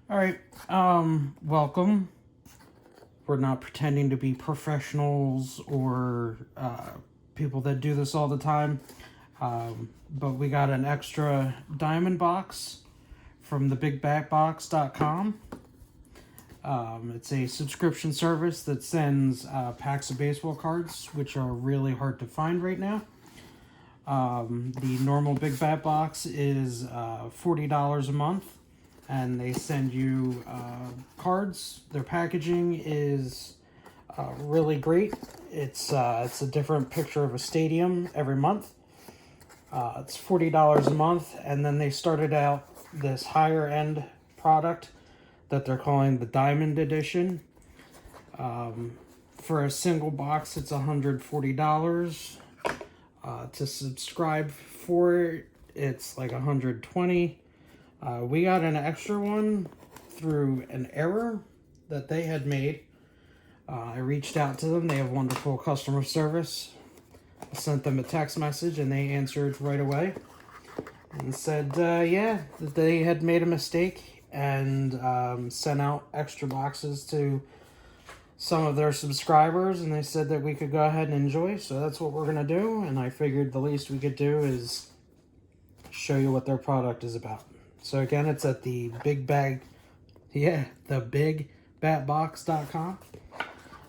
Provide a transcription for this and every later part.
All right, welcome. We're not pretending to be professionals or people that do this all the time, but we got an extra diamond box from thebigbatbox.com. It's a subscription service that sends packs of baseball cards, which are really hard to find right now. The normal Big Bat Box is $40 a month, and they send you cards. Their packaging is really great. It's a different picture of a stadium every month. It's $40 a month, and then they started out this higher end product that they're calling the Diamond Edition. For a single box, it's $140. To subscribe for it, it's like $120. We got an extra one through an error that they had made. I reached out to them. They have wonderful customer service. I sent them a text message and they answered right away and said, yeah, that they had made a mistake and sent out extra boxes to some of their subscribers, and they said that we could go ahead and enjoy. So that's what we're going to do. And I figured the least we could do is show you what their product is about. So again, it's at the thebigbatbox.com.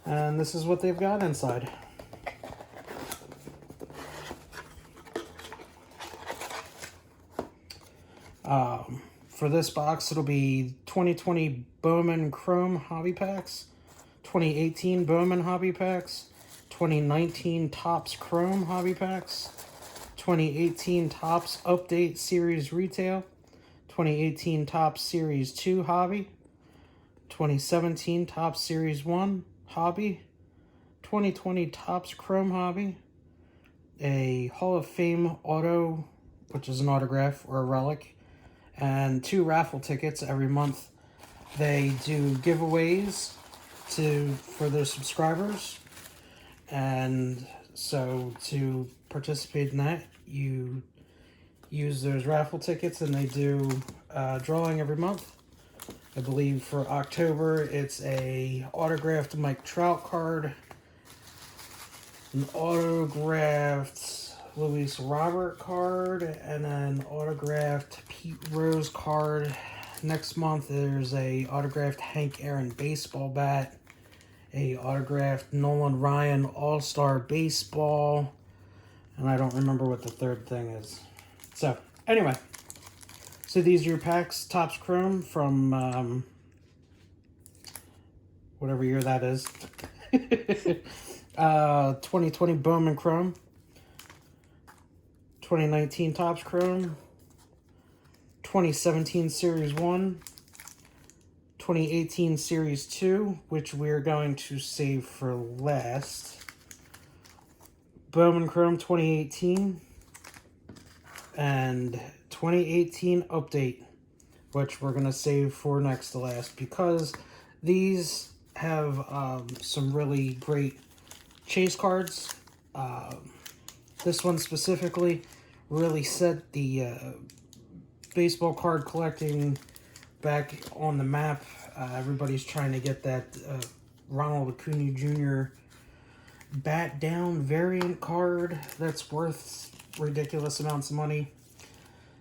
And this is what they've got inside. For this box, it'll be 2020 Bowman Chrome Hobby Packs, 2018 Bowman Hobby Packs, 2019 Topps Chrome Hobby Packs, 2018 Topps Update Series Retail, 2018 Topps Series 2 Hobby, 2017 Topps Series 1 Hobby, 2020 Topps Chrome Hobby, a Hall of Fame auto, which is an autograph or a relic, and 2 raffle tickets every month. They do giveaways for their subscribers, and so to participate in that, you use those raffle tickets, and they do drawing every month. I believe for October it's a autographed Mike Trout card, an autographed Luis Robert card, and an autographed Pete Rose card. Next month there's a autographed Hank Aaron baseball bat, a autographed Nolan Ryan All-Star baseball, and I don't remember what the third thing is. So anyway, so these are your packs. Topps Chrome from whatever year that is. 2020 Bowman Chrome, 2019 Topps Chrome, 2017 Series 1, 2018 Series 2, which we're going to save for last, Bowman Chrome 2018, and 2018 Update, which we're going to save for next to last, because these have some really great chase cards. This one specifically really set the baseball card collecting back on the map. Everybody's trying to get that Ronald Acuna Jr. bat down variant card that's worth ridiculous amounts of money.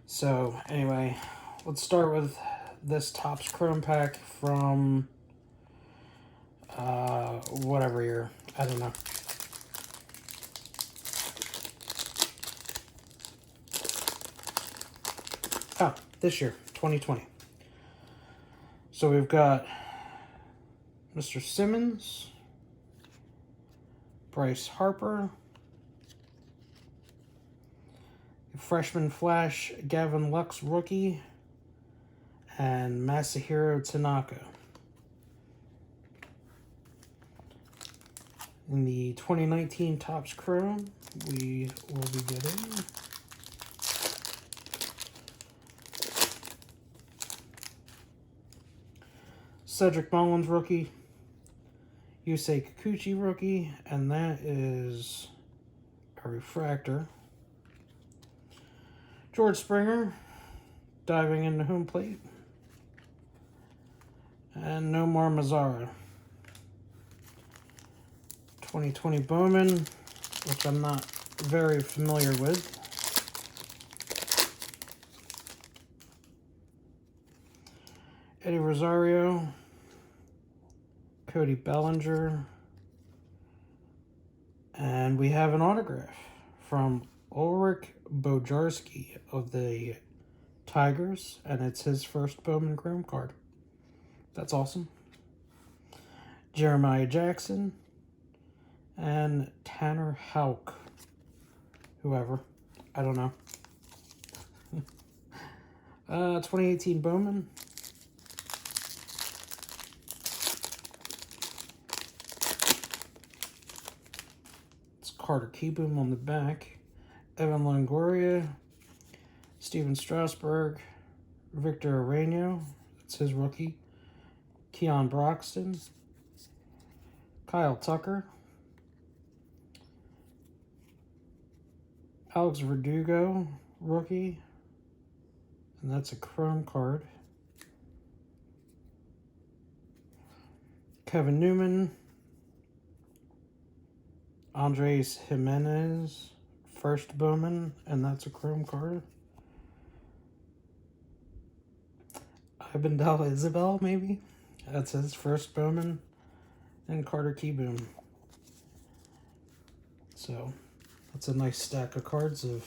So anyway, let's start with this Topps Chrome pack from whatever year. I don't know. Oh, this year, 2020. So we've got Mr. Simmons, Bryce Harper, freshman flash Gavin Lux rookie, and Masahiro Tanaka. In the 2019 Topps Chrome, we will be getting Cedric Mullins rookie, Yusei Kikuchi rookie, and that is a refractor. George Springer diving into home plate. And Nomar Mazara. 2020 Bowman, which I'm not very familiar with. Eddie Rosario. Cody Bellinger. And we have an autograph from Ulrich Bojarski of the Tigers, and it's his first Bowman Chrome card. That's awesome. Jeremiah Jackson and Tanner Houck. Whoever. I don't know. 2018 Bowman. It's Carter Kieboom on the back. Evan Longoria. Steven Strasburg. Victor Arano. That's his rookie. Keon Broxton. Kyle Tucker. Alex Verdugo, rookie. And that's a chrome card. Kevin Newman. Andres Jimenez, first Bowman, and that's a chrome card. Ibendel Isabel, maybe? That's his first Bowman. And Carter Kieboom. So, that's a nice stack of cards of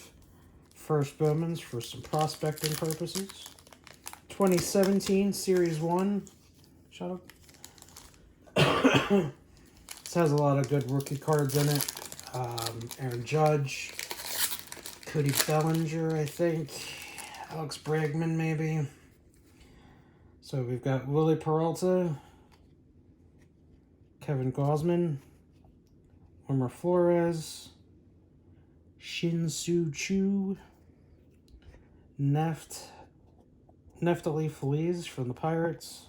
first Bowmans for some prospecting purposes. 2017 Series 1. Shut up. This has a lot of good rookie cards in it. Aaron Judge. Cody Bellinger, I think. Alex Bregman, maybe. So we've got Willie Peralta. Kevin Gausman. Wilmer Flores. Shin-Soo Choo. Neftali Feliz from the Pirates.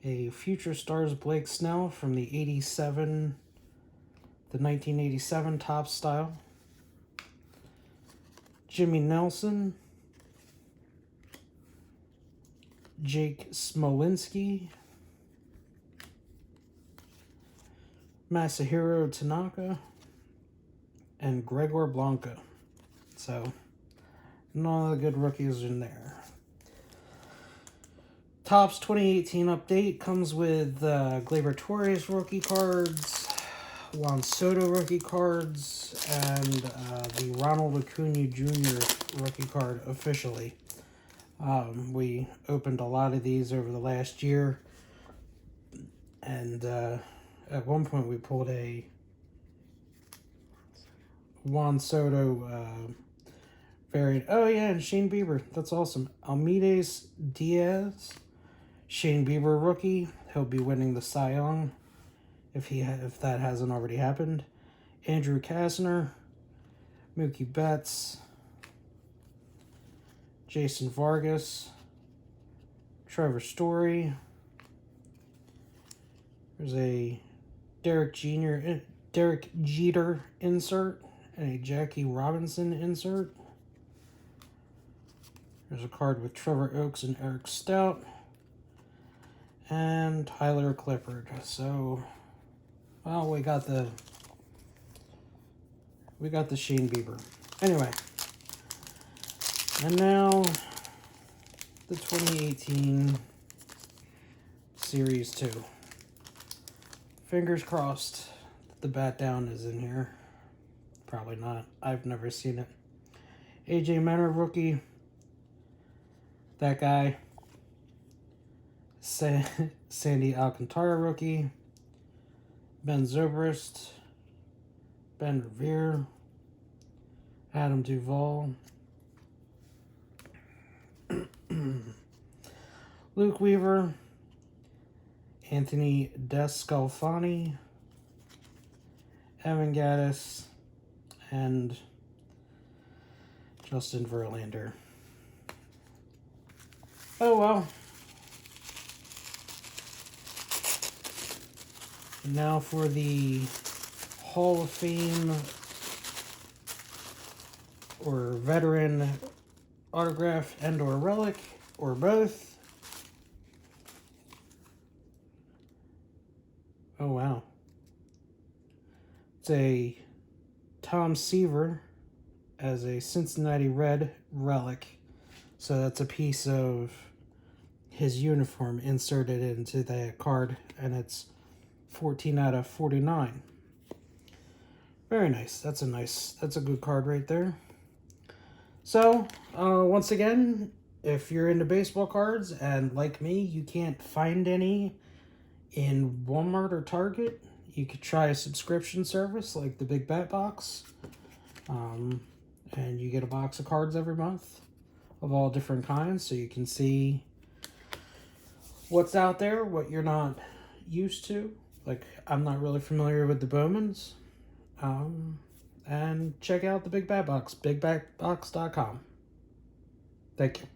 A Future Stars Blake Snell from the 1987 Topps style. Jimmy Nelson. Jake Smolinski. Masahiro Tanaka. And Gregor Blanca. So, none of the good rookies in there. Topps 2018 update comes with Gleyber Torres rookie cards, Juan Soto rookie cards, and the Ronald Acuna Jr. rookie card officially. We opened a lot of these over the last year, and at one point we pulled a Juan Soto variant. Oh yeah, and Shane Bieber. That's awesome. Almides Diaz. Shane Bieber rookie. He'll be winning the Cy Young if that hasn't already happened. Andrew Kastner. Mookie Betts. Jason Vargas. Trevor Story. There's a Derek Jeter insert and a Jackie Robinson insert. There's a card with Trevor Oaks and Eric Stout. And Tyler Clippard. So, well, we got the Shane Bieber. Anyway, and now the 2018 Series 2. Fingers crossed that the Bat Down is in here. Probably not. I've never seen it. AJ Minter rookie. That guy. Sandy Alcantara rookie. Ben Zobrist. Ben Revere. Adam Duvall. Luke Weaver. Anthony Descalfani. Evan Gattis. And Justin Verlander. Oh well. Now for the Hall of Fame or veteran autograph and or relic or both. Oh, wow. It's a Tom Seaver as a Cincinnati Red relic. So that's a piece of his uniform inserted into the card, and it's 14 out of 49. Very nice. That's a good card right there. So, once again, if you're into baseball cards and like me, you can't find any in Walmart or Target, you could try a subscription service like the Big Bet Box. And you get a box of cards every month of all different kinds, so you can see what's out there, what you're not used to. Like, I'm not really familiar with the Bowmans. And check out the Big Bad Box, bigbadbox.com. Thank you.